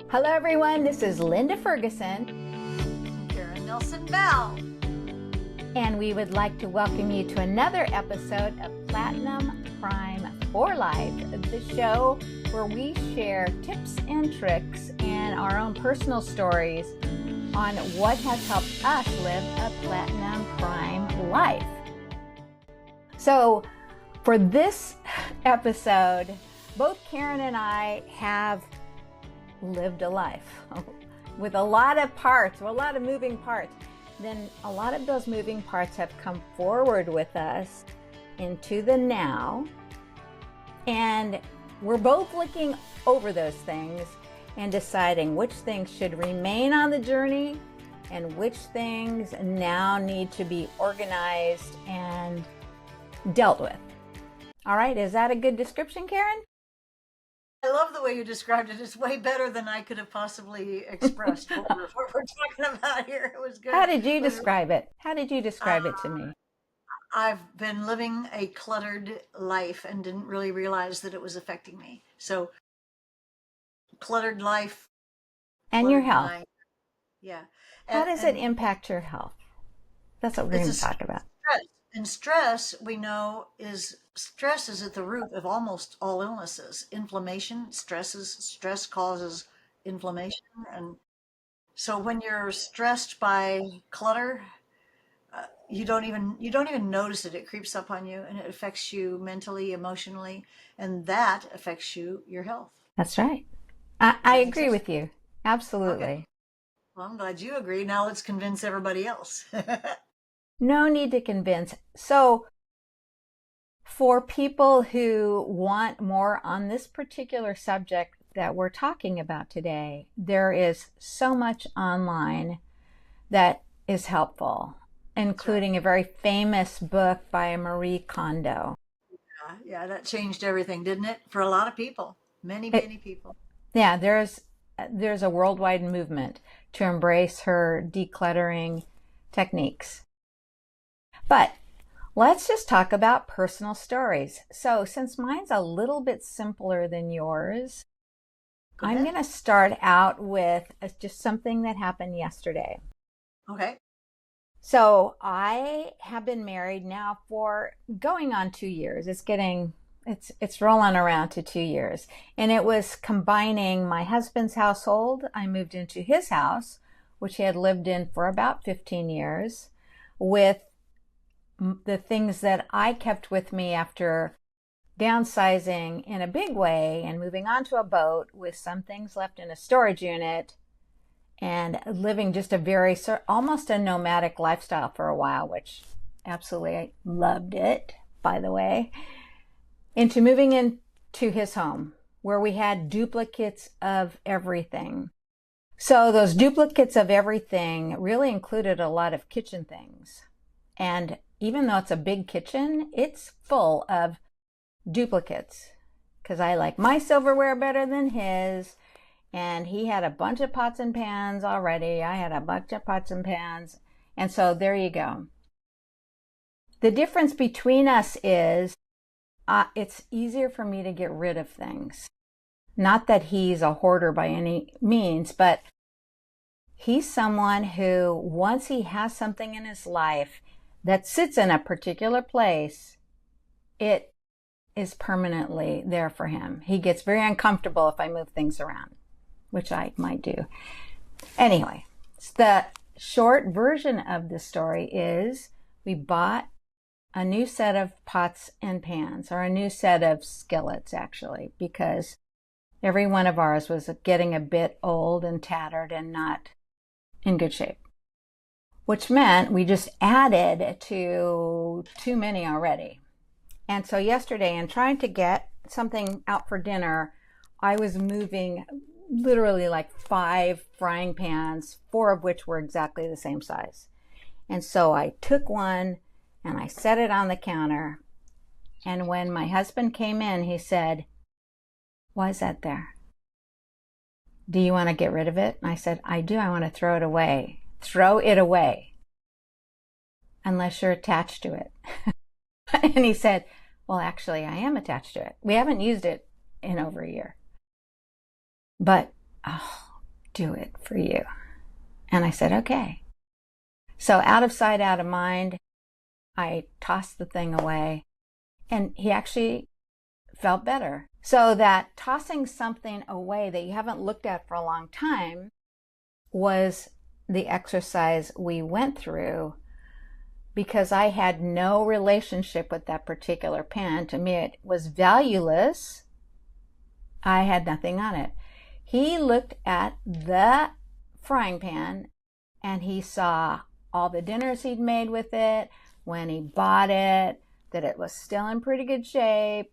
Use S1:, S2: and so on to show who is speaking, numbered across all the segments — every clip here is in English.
S1: Hello everyone, this is Linda Ferguson,
S2: Karen Nelson Bell,
S1: and we would like to welcome you to another episode of Platinum Prime for Life, the show where we share tips and tricks and our own personal stories on what has helped us live a Platinum Prime life. So for this episode, both Karen and I have lived a life with a lot of parts, a lot of moving parts. Then a lot of those moving parts have come forward with us into the now. And we're both looking over those things and deciding which things should remain on the journey and which things now need to be organized and dealt with. All right, is that a good description, Karen?
S2: I love the way you described it. It's way better than I could have possibly expressed what we're talking about here. It was good.
S1: How did you describe it? How did you describe it to me?
S2: I've been living a cluttered life and didn't really realize that it was affecting me. So, cluttered life.
S1: And your health.
S2: Mind. Yeah.
S1: How does it impact your health? That's what we're going to talk about.
S2: Stress. And stress, we know, stress is at the root of almost all illnesses. Inflammation, stress causes inflammation. And so when you're stressed by clutter, you don't even notice it. It creeps up on you and it affects you mentally, emotionally, and that affects your health.
S1: That's right. I agree with you. Absolutely.
S2: Okay. Well, I'm glad you agree. Now let's convince everybody else.
S1: No need to convince. So for people who want more on this particular subject that we're talking about today, there is so much online that is helpful, including a very famous book by Marie Kondo.
S2: Yeah, that changed everything, didn't it? For a lot of people, many people.
S1: Yeah, there's a worldwide movement to embrace her decluttering techniques. But let's just talk about personal stories. So since mine's a little bit simpler than yours, I'm going to start out with just something that happened yesterday.
S2: Okay.
S1: So I have been married now for going on 2 years. It's rolling around to 2 years. And it was combining my husband's household. I moved into his house, which he had lived in for about 15 years, with the things that I kept with me after downsizing in a big way and moving onto a boat with some things left in a storage unit and living just almost a nomadic lifestyle for a while, which absolutely I loved it, by the way, into moving into his home where we had duplicates of everything. So those duplicates of everything really included a lot of kitchen things. And even though it's a big kitchen, it's full of duplicates because I like my silverware better than his. And he had a bunch of pots and pans already. I had a bunch of pots and pans. And so there you go. The difference between us is it's easier for me to get rid of things. Not that he's a hoarder by any means, but he's someone who, once he has something in his life that sits in a particular place, it is permanently there for him. He gets very uncomfortable if I move things around, which I might do. Anyway, the short version of the story is we bought a new set of pots and pans, or a new set of skillets, actually, because every one of ours was getting a bit old and tattered and not in good shape, which meant we just added to too many already. And so yesterday, in trying to get something out for dinner, I was moving literally like 5 frying pans, 4 of which were exactly the same size. And so I took one and I set it on the counter. And when my husband came in, he said, "Why is that there? Do you want to get rid of it?" And I said, "I do. I want to throw it away." "Throw it away unless you're attached to it." And he said, "Well, actually, I am attached to it. We haven't used it in over a year." But do it for you. And I said, okay. So out of sight, out of mind, I tossed the thing away, and he actually felt better. So that tossing something away that you haven't looked at for a long time was the exercise we went through, because I had no relationship with that particular pan. To me, it was valueless. I had nothing on it. He looked at the frying pan and he saw all the dinners he'd made with it, when he bought it, that it was still in pretty good shape.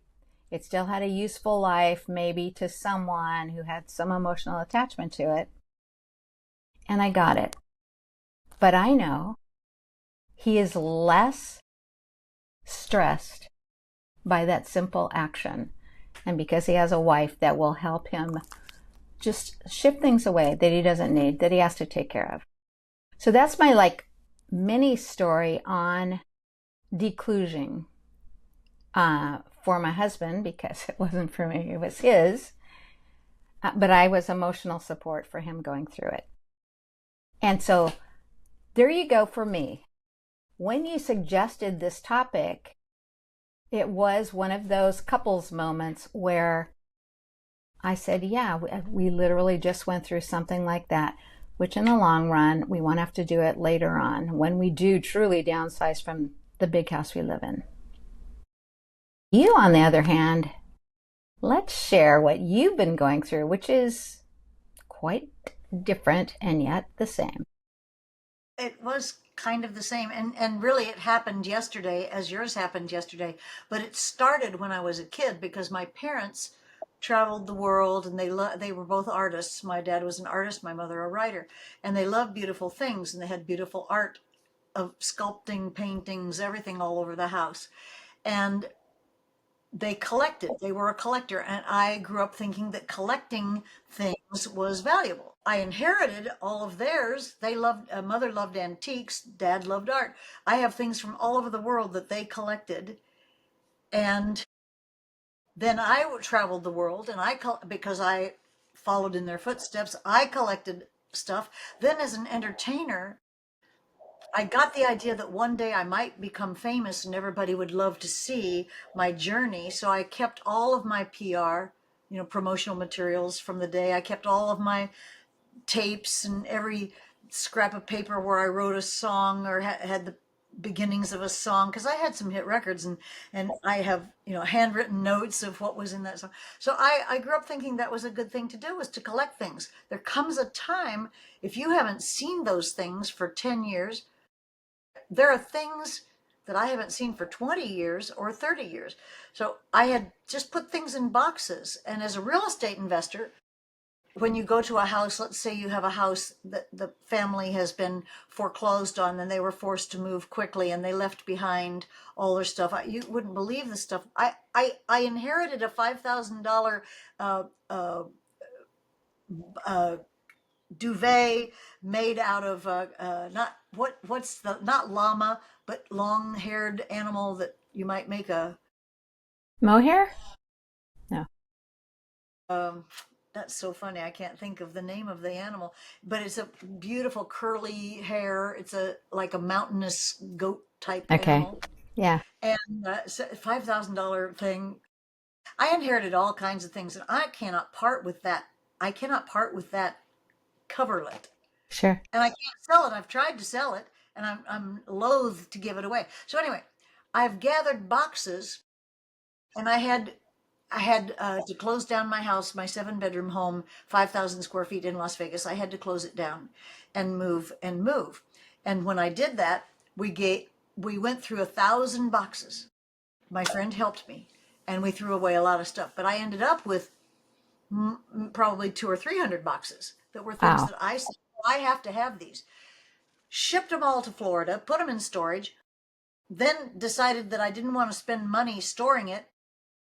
S1: It still had a useful life, maybe to someone who had some emotional attachment to it. And I got it. But I know he is less stressed by that simple action. And because he has a wife that will help him just ship things away that he doesn't need, that he has to take care of. So that's my mini story on decluttering for my husband, because it wasn't for me, it was his. But I was emotional support for him going through it. And so there you go for me. When you suggested this topic, it was one of those couples moments where I said, yeah, we literally just went through something like that, which in the long run, we won't have to do it later on when we do truly downsize from the big house we live in. You, on the other hand, let's share what you've been going through, which is quite different and yet the same.
S2: It was kind of the same, and really it happened yesterday, as yours happened yesterday, but it started when I was a kid, because my parents traveled the world, and they were both artists. My dad was an artist, my mother a writer, and they loved beautiful things, and they had beautiful art of sculpting, paintings, everything all over the house. And they collected. They were a collector, and I grew up thinking that collecting things was valuable. I inherited all of theirs. They loved, mother loved antiques, dad loved art. I have things from all over the world that they collected. And then I traveled the world, and because I followed in their footsteps, I collected stuff. Then as an entertainer, I got the idea that one day I might become famous and everybody would love to see my journey. So I kept all of my PR, promotional materials from the day. I kept all of my tapes and every scrap of paper where I wrote a song or had the beginnings of a song, because I had some hit records, and I have handwritten notes of what was in that song. So I grew up thinking that was a good thing to do, was to collect things. There comes a time, if you haven't seen those things for 10 years, there are things that I haven't seen for 20 years or 30 years. So I had just put things in boxes. And as a real estate investor, when you go to a house, let's say you have a house that the family has been foreclosed on, and they were forced to move quickly, and they left behind all their stuff. You wouldn't believe the stuff. I inherited a $5,000 duvet made out of not what's the not llama, but long-haired animal that you might make a
S1: Mohair? No.
S2: um, that's so funny. I can't think of the name of the animal, but it's a beautiful curly hair. It's like a mountainous goat type
S1: Okay.
S2: animal,
S1: Yeah.
S2: and it's a $5,000 thing. I inherited all kinds of things, and I cannot part with that. I cannot part with that coverlet.
S1: Sure.
S2: And I can't sell it. I've tried to sell it, and I'm loath to give it away. So anyway, I've gathered boxes, and I had to close down my house, my 7-bedroom home, 5,000 square feet in Las Vegas. I had to close it down and move and move. And when I did that, we went through 1,000 boxes. My friend helped me, and we threw away a lot of stuff. But I ended up with probably 200 or 300 boxes that were things
S1: Wow.
S2: that I said, I have to have these. Shipped them all to Florida, put them in storage, then decided that I didn't want to spend money storing it,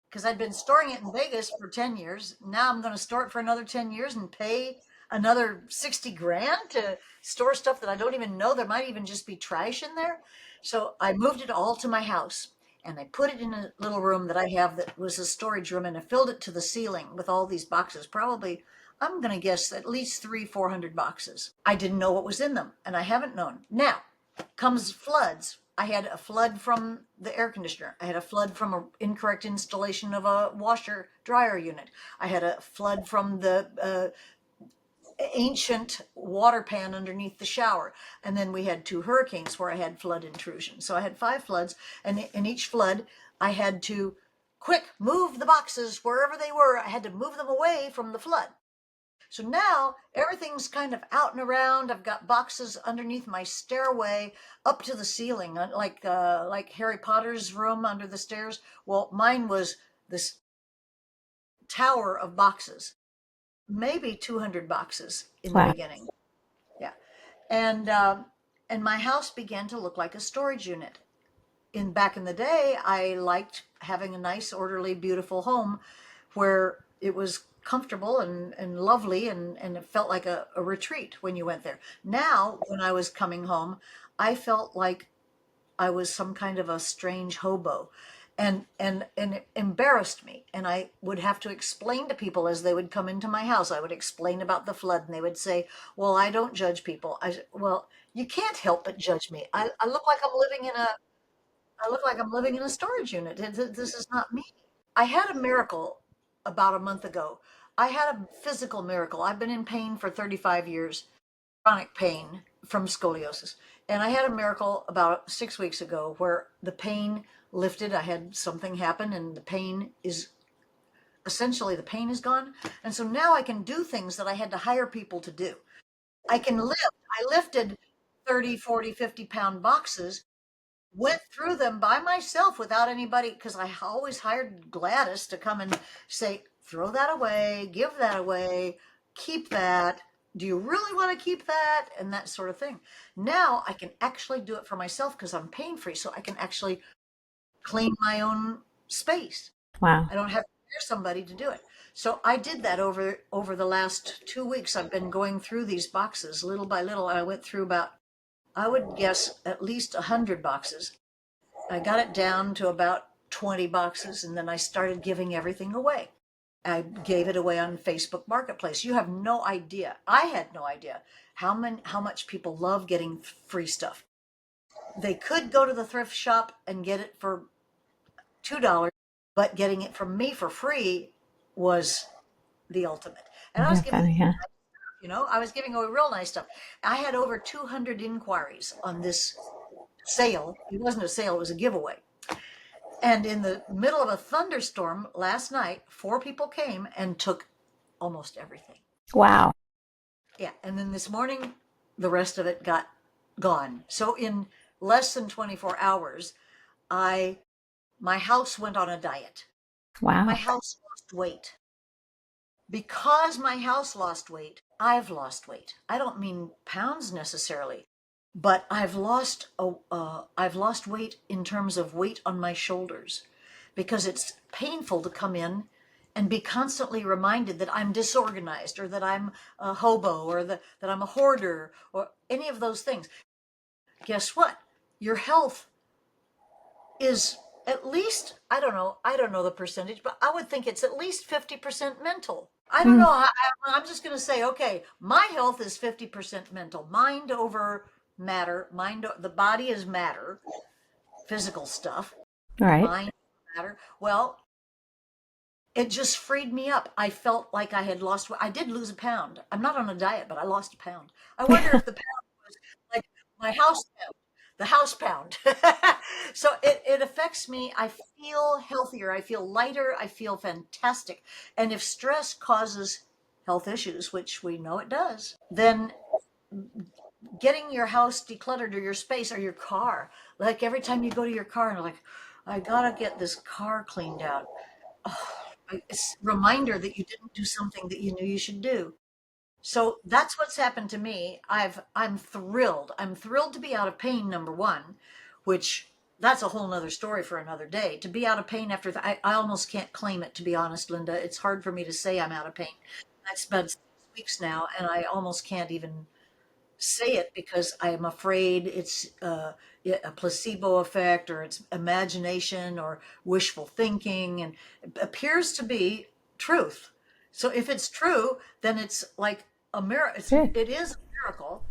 S2: because I'd been storing it in Vegas for 10 years. Now I'm going to store it for another 10 years and pay another 60 grand to store stuff that I don't even know. There might even just be trash in there. So I moved it all to my house, and I put it in a little room that I have that was a storage room, and I filled it to the ceiling with all these boxes. Probably, I'm going to guess at least 400 boxes. I didn't know what was in them, and I haven't known. Now comes floods. I had a flood from the air conditioner. I had a flood from an incorrect installation of a washer dryer unit. I had a flood from the ancient water pan underneath the shower. And then we had 2 hurricanes where I had flood intrusion. So I had 5 floods, and in each flood, I had to quick move the boxes wherever they were. I had to move them away from the flood. So now everything's kind of out and around. I've got boxes underneath my stairway up to the ceiling, like Harry Potter's room under the stairs. Well, mine was this tower of boxes, maybe 200 boxes in the
S1: Wow.
S2: beginning. Yeah, and my house began to look like a storage unit. In back in the day, I liked having a nice, orderly, beautiful home where it was comfortable and lovely, and it felt like a retreat when you went there. Now, when I was coming home, I felt like I was some kind of a strange hobo. And it embarrassed me. And I would have to explain to people as they would come into my house. I would explain about the flood, and they would say, "Well, I don't judge people." Well, you can't help but judge me. I look like I'm living in a I look like I'm living in a storage unit. This is not me. I had a miracle about a month ago. I had a physical miracle. I've been in pain for 35 years, chronic pain from scoliosis. And I had a miracle about 6 weeks ago where the pain lifted. I had something happen, and the pain is gone. And so now I can do things that I had to hire people to do. I can lift. I lifted 30, 40, 50 pound boxes, went through them by myself without anybody, because I always hired Gladys to come and say, throw that away, give that away, keep that. Do you really want to keep that? And that sort of thing. Now I can actually do it for myself because I'm pain free. So I can actually clean my own space.
S1: Wow.
S2: I don't have to hire somebody to do it. So I did that over the last 2 weeks. I've been going through these boxes little by little. I went through about, I would guess, at least 100 boxes. I got it down to about 20 boxes, and then I started giving everything away. I gave it away on Facebook Marketplace. You have no idea. I had no idea how much people love getting free stuff. They could go to the thrift shop and get it for $2, but getting it from me for free was the ultimate. And I was giving,
S1: Definitely, yeah.
S2: I was giving away real nice stuff. I had over 200 inquiries on this sale. It wasn't a sale, it was a giveaway. And in the middle of a thunderstorm last night, 4 people came and took almost everything.
S1: Wow.
S2: Yeah. And then this morning, the rest of it got gone. So in less than 24 hours, I my house went on a diet. My
S1: Wow.
S2: house lost weight. Because my house lost weight, I've lost weight. I don't mean pounds necessarily, but I've lost weight in terms of weight on my shoulders, because it's painful to come in and be constantly reminded that I'm disorganized, or that I'm a hobo, or that I'm a hoarder, or any of those things. Guess what? Your health is at least, I don't know the percentage, but I would think it's at least 50% mental. I don't
S1: Mm,
S2: know. I'm just going to say, okay, my health is 50% mental. Mind over matter. The body is matter, physical stuff.
S1: all right.
S2: Mind matter. Well, it just freed me up. I felt like I had lost. I did lose a pound. I'm not on a diet, but I lost a pound. I wonder if the pound was like my house pound, the house pound. So it affects me. I feel healthier. I feel lighter. I feel fantastic. And if stress causes health issues, which we know it does, then getting your house decluttered, or your space, or your car, like every time you go to your car and you're like, I gotta get this car cleaned out. Oh, it's a reminder that you didn't do something that you knew you should do. So that's what's happened to me. I'm thrilled. I'm thrilled to be out of pain, number one, which that's a whole nother story for another day. To be out of pain after I almost can't claim it, to be honest, Linda. It's hard for me to say I'm out of pain. That's been 6 weeks now, and I almost can't even say it because I am afraid it's a placebo effect, or it's imagination, or wishful thinking, and it appears to be truth. So if it's true, then it's like a miracle.
S1: Good.
S2: It is a miracle.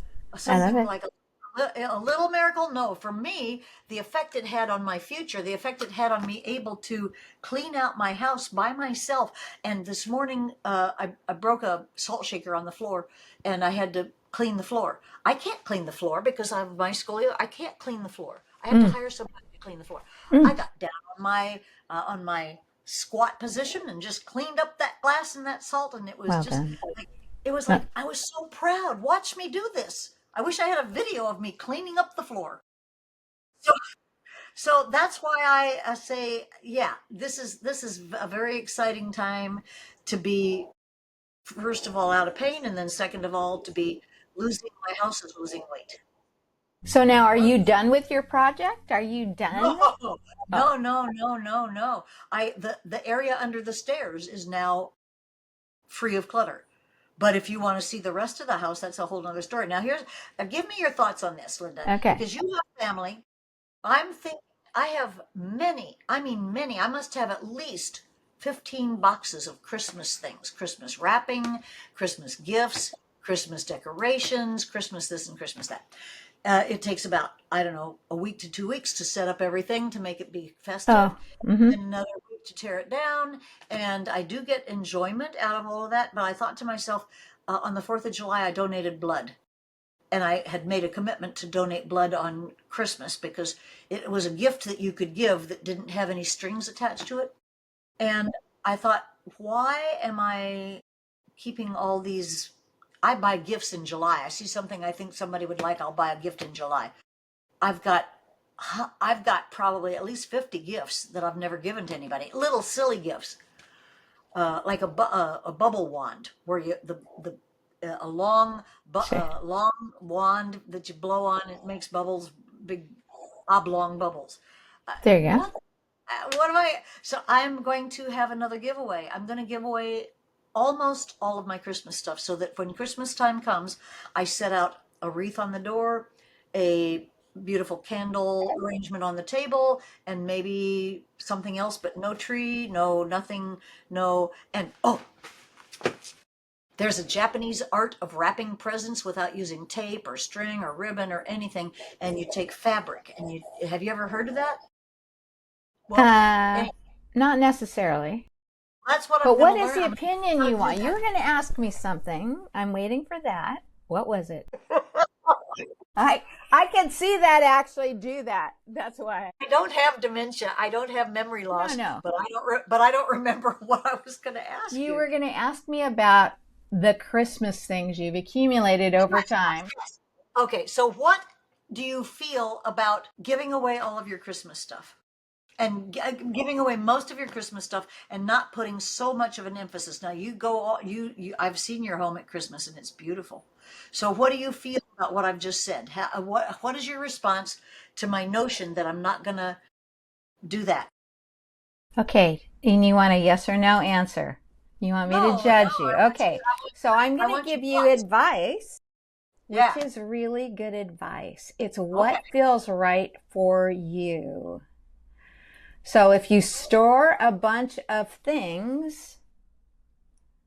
S1: I love
S2: Something
S1: it.
S2: like a little miracle. No, for me, the effect it had on my future, the effect it had on me able to clean out my house by myself. And this morning, I broke a salt shaker on the floor, and I had to clean the floor. I can't clean the floor because I have my scoliosis. I can't clean the floor. I have to
S1: Mm,
S2: hire somebody to clean the floor. I
S1: mm.
S2: got down on my squat position and just cleaned up that glass and that salt, and
S1: Well done.
S2: like it was
S1: Uh,
S2: like I was so proud. Watch me do this. I wish I had a video of me cleaning up the floor. So, so that's why I say, yeah, this is a very exciting time to be, first of all, out of pain, and then second of all, to be losing, my house is losing weight.
S1: So now, are you done with your project? Are you
S2: No,
S1: done? Oh,
S2: no. The area under the stairs is now free of clutter. But if you want to see the rest of the house, that's a whole nother story. Give me your thoughts on this, Linda,
S1: okay.
S2: because you have family. I'm thinking I have many, I mean many, I must have at least 15 boxes of Christmas things, Christmas wrapping, Christmas gifts, Christmas decorations, Christmas this and Christmas that. It takes about, I don't know, a week to 2 weeks to set up everything to make it be festive,
S1: Oh, mm-hmm.
S2: then another week to tear it down. And I do get enjoyment out of all of that. But I thought to myself, on the 4th of July, I donated blood. And I had made a commitment to donate blood on Christmas because it was a gift that you could give that didn't have any strings attached to it. And I thought, why am I keeping all these? I buy gifts in July. I see something I think somebody would like, I'll buy a gift in July. I've got I've got probably at least 50 gifts that I've never given to anybody. Little silly gifts, like a bubble wand, where you the a
S1: Sure.
S2: long wand that you blow on. It makes bubbles, big oblong bubbles.
S1: There you go.
S2: What? What am I? So I'm going to have another giveaway. I'm going to give away almost all of my Christmas stuff, so that when Christmas time comes, I set out a wreath on the door, a beautiful candle arrangement on the table, and maybe something else, but no tree, no nothing, no. And oh, there's a Japanese art of wrapping presents without using tape or string or ribbon or anything, and you take fabric. And you have you ever heard of that? Well,
S1: Uh,
S2: any,
S1: not necessarily.
S2: that's what I'm
S1: But
S2: going to
S1: what is
S2: learn.
S1: the
S2: I'm
S1: opinion
S2: going
S1: you
S2: to do
S1: want? You
S2: that.
S1: were going to ask me something. I'm waiting for that. What was it? I I can see that actually do that. That's why.
S2: I don't have dementia. I don't have memory
S1: No,
S2: loss,
S1: no.
S2: but I don't remember what I was going to ask
S1: You
S2: you.
S1: were going to ask me about the Christmas things you've accumulated over
S2: Yes, yes,
S1: time.
S2: yes. Okay, so what do you feel about giving away all of your Christmas stuff? And giving away most of your Christmas stuff and not putting so much of an emphasis. Now you go all you I've seen your home at Christmas and it's beautiful. So what do you feel about what I've just said? What is your response to my notion that I'm not going to do that?
S1: Okay, and you want a yes or no answer? You want me to
S2: No, no,
S1: judge you? Okay, so I'm
S2: I
S1: going to
S2: want
S1: give
S2: your
S1: you
S2: thoughts.
S1: advice, which
S2: Yeah.
S1: is really good advice. It's
S2: Okay.
S1: what feels right for you. So if you store a bunch of things,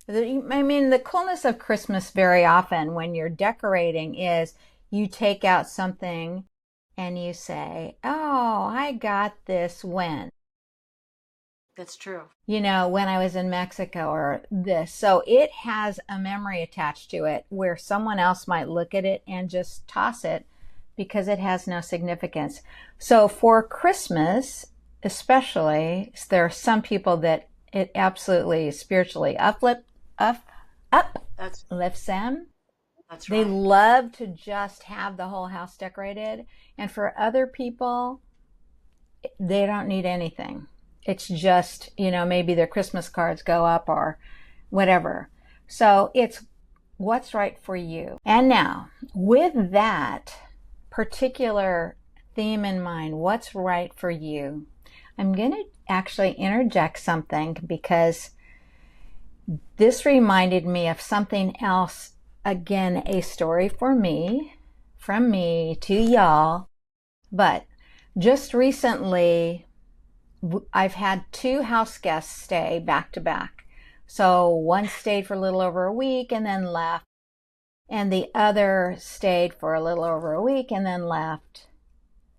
S1: I mean, the coolness of Christmas very often when you're decorating is you take out something and you say, oh, I got this when?
S2: That's true.
S1: When I was in Mexico or this. So it has a memory attached to it where someone else might look at it and just toss it because it has no significance. So for Christmas, especially, there are some people that it absolutely spiritually up,
S2: That's
S1: uplifts them.
S2: that's
S1: They
S2: right.
S1: love to just have the whole house decorated. And for other people, they don't need anything. It's just, maybe their Christmas cards go up or whatever. So it's what's right for you. And now, with that particular theme in mind, what's right for you, I'm going to actually interject something because this reminded me of something else. Again, a story for me, from me to y'all. But just recently, I've had two house guests stay back to back. So one stayed for a little over a week and then left, and the other stayed for a little over a week and then left.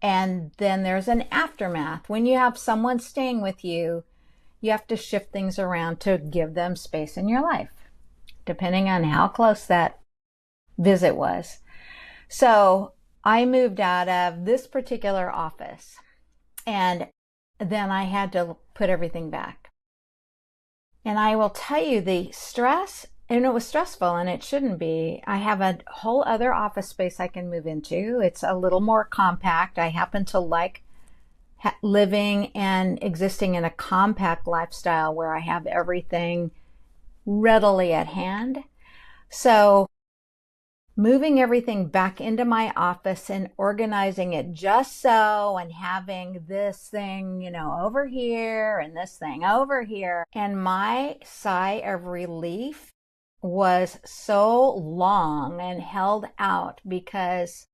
S1: And then there's an aftermath. When you have someone staying with you, you have to shift things around to give them space in your life, depending on how close that visit was. So I moved out of this particular office, and then I had to put everything back. And I will tell you the stress, and it was stressful and it shouldn't be. I have a whole other office space I can move into. It's a little more compact. I happen to like living and existing in a compact lifestyle where I have everything readily at hand. So moving everything back into my office and organizing it just so, and having this thing, over here and this thing over here. And my sigh of relief was so long and held out because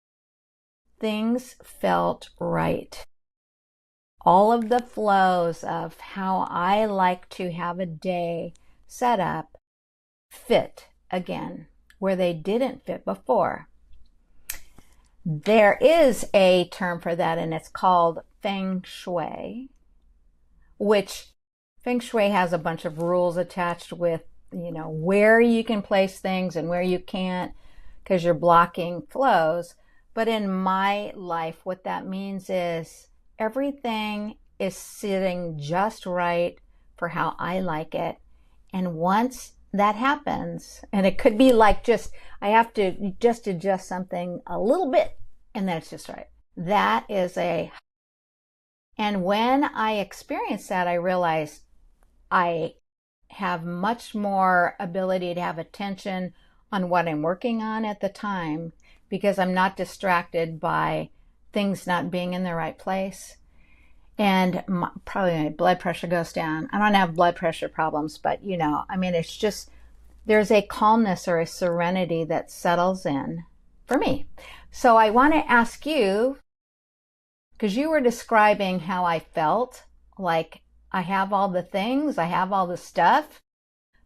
S1: things felt right. All of the flows of how I like to have a day set up fit again where they didn't fit before. There is a term for that, and it's called Feng Shui, which Feng Shui has a bunch of rules attached with, where you can place things and where you can't because you're blocking flows. But in my life, what that means is everything is sitting just right for how I like it. And once that happens, and it could be like I have to just adjust something a little bit, and then it's just right. And when I experienced that, I realized I have much more ability to have attention on what I'm working on at the time because I'm not distracted by things not being in the right place. And probably my blood pressure goes down. I don't have blood pressure problems, but it's just, there's a calmness or a serenity that settles in for me. So I want to ask you, because you were describing how I felt, like I have all the things, I have all the stuff,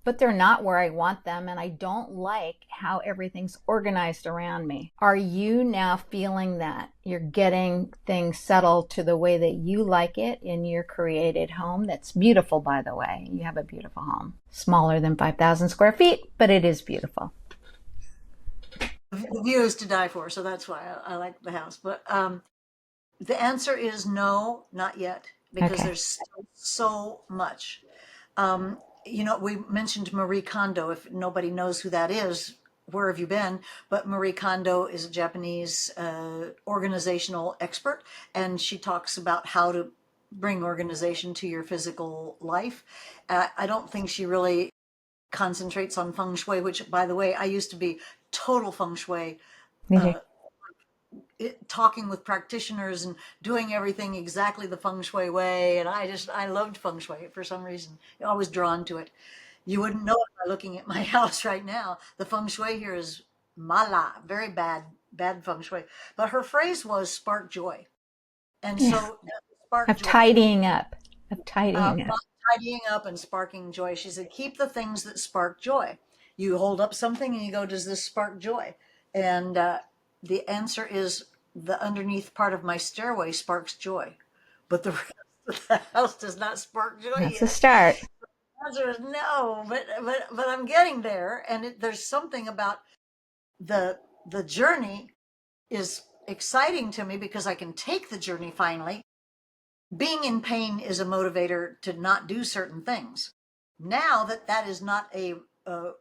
S1: but they're not where I want them, and I don't like how everything's organized around me. Are you now feeling that you're getting things settled to the way that you like it in your created home? That's beautiful, by the way. You have a beautiful home. Smaller than 5,000 square feet, but it is beautiful.
S2: The view is to die for, so that's why I like the house. But the answer is no, not yet, because
S1: Okay.
S2: there's still so much. We mentioned Marie Kondo. If nobody knows who that is, where have you been? But Marie Kondo is a Japanese organizational expert, and she talks about how to bring organization to your physical life. I don't think she really concentrates on feng shui, which, by the way, I used to be total feng shui, talking with practitioners and doing everything exactly the feng shui way. And I loved feng shui for some reason. I was drawn to it. You wouldn't know it by looking at my house right now. The feng shui here is mala, very bad feng shui. But her phrase was spark joy. And
S1: Yeah.
S2: so spark
S1: Of
S2: joy,
S1: tidying up. Of tidying up.
S2: tidying up and sparking joy. She said, keep the things that spark joy. You hold up something and you go, does this spark joy? And the answer is the underneath part of my stairway sparks joy, but the rest of the house does not spark joy
S1: That's a
S2: yet.
S1: start.
S2: The answer is no, but I'm getting there, and there's something about the journey is exciting to me because I can take the journey finally. Being in pain is a motivator to not do certain things. Now that that is not a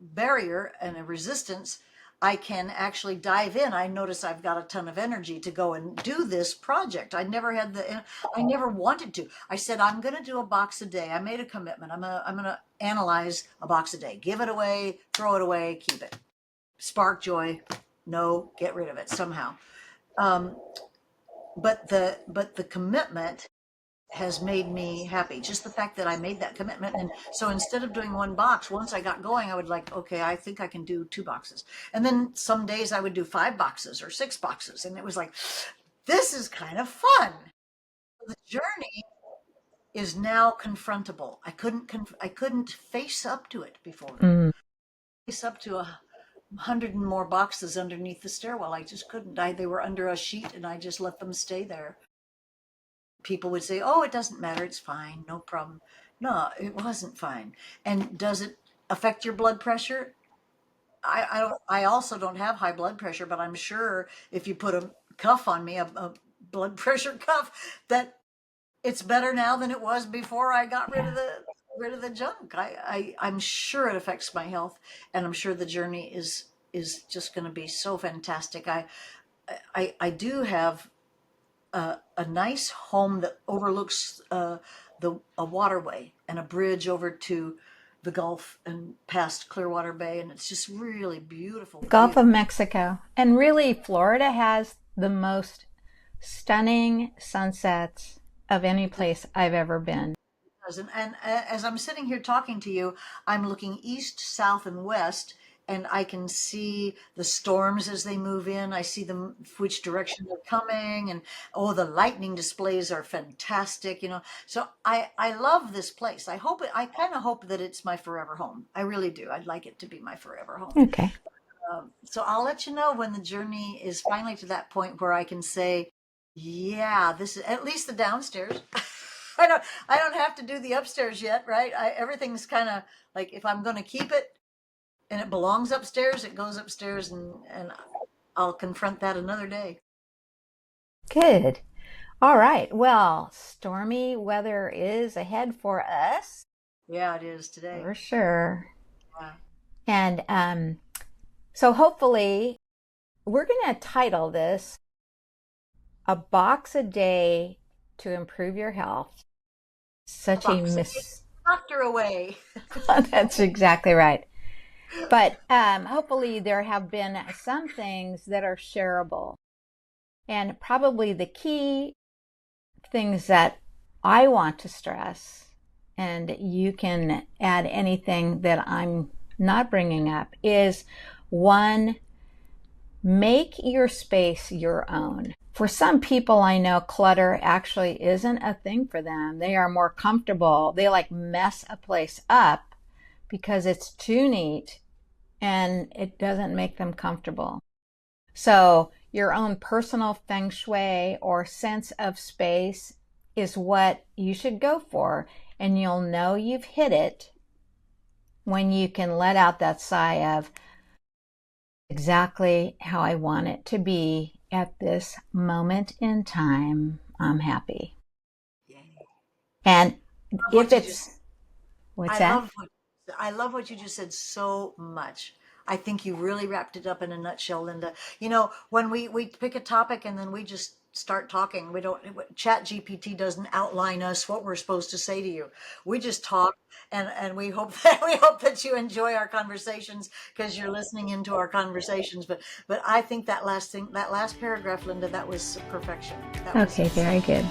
S2: barrier and a resistance, I can actually dive in. I notice I've got a ton of energy to go and do this project. I never wanted to. I said, I'm going to do a box a day. I made a commitment. I'm going to analyze a box a day, give it away, throw it away, keep it. Spark joy. No, get rid of it somehow. Um, but the commitment has made me happy. Just the fact that I made that commitment. And so instead of doing one box, once I got going, I would like, okay, I think I can do 2 boxes. And then some days I would do 5 boxes or 6 boxes. And it was like, this is kind of fun. The journey is now confrontable. I couldn't face up to it before.
S1: Mm.
S2: Face up to 100 and more boxes underneath the stairwell. I just couldn't. They were under a sheet, and I just let them stay there. People would say, "Oh, it doesn't matter. It's fine. No problem." No, it wasn't fine. And does it affect your blood pressure? I don't. I also don't have high blood pressure, but I'm sure if you put a cuff on me, a blood pressure cuff, that it's better now than it was before I got
S1: Yeah.
S2: rid of the junk. I'm sure it affects my health, and I'm sure the journey is just going to be so fantastic. I do have a nice home that overlooks a waterway and a bridge over to the Gulf and past Clearwater Bay, and it's just really beautiful
S1: Gulf of
S2: view.
S1: Mexico. And really, Florida has the most stunning sunsets of any place I've ever been.
S2: And as I'm sitting here talking to you, I'm looking east, south, and west, and I can see the storms as they move in. I see them, which direction they're coming, and oh, the lightning displays are fantastic, you know. So I love this place. I kind of hope that it's my forever home. I really do. I'd like it to be my forever home.
S1: Okay.
S2: So I'll let you know when the journey is finally to that point where I can say, yeah, this is at least the downstairs. I don't have to do the upstairs yet, right? Everything's kind of like if I'm going to keep it and it belongs upstairs, it goes upstairs, and I'll confront that another day.
S1: Good. All right. Well, stormy weather is ahead for us
S2: Yeah, it is today.
S1: for sure.
S2: Yeah.
S1: And so hopefully we're going to title this A Box a Day to Improve Your Health. Such a
S2: Box.
S1: miss.
S2: Doctor away.
S1: That's exactly right. But hopefully there have been some things that are shareable. And probably the key things that I want to stress, and you can add anything that I'm not bringing up, is one, make your space your own. For some people I know, clutter actually isn't a thing for them. They are more comfortable. They like mess a place up because it's too neat and it doesn't make them comfortable. So your own personal feng shui or sense of space is what you should go for. And you'll know you've hit it when you can let out that sigh of exactly how I want it to be at this moment in time. I'm happy.
S2: Yay.
S1: And if
S2: What you just
S1: it's, what's
S2: I
S1: that?
S2: love I love what you just said so much. I think you really wrapped it up in a nutshell, Linda. You know, when we pick a topic and then we just start talking, we don't Chat GPT doesn't outline us what we're supposed to say to you. We just talk, and we hope that we hope that you enjoy our conversations because you're listening into our conversations. But I think that last thing, that last paragraph, Linda, that was perfection. That was
S1: Okay, very good.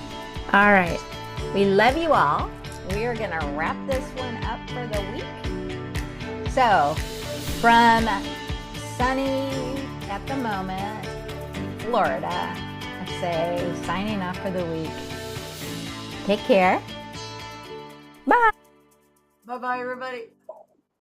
S1: All right. We love you all. We are going to wrap this one up for the week. So, from sunny at the moment, Florida, I say signing off for the week. Take care. Bye.
S2: Bye bye, everybody.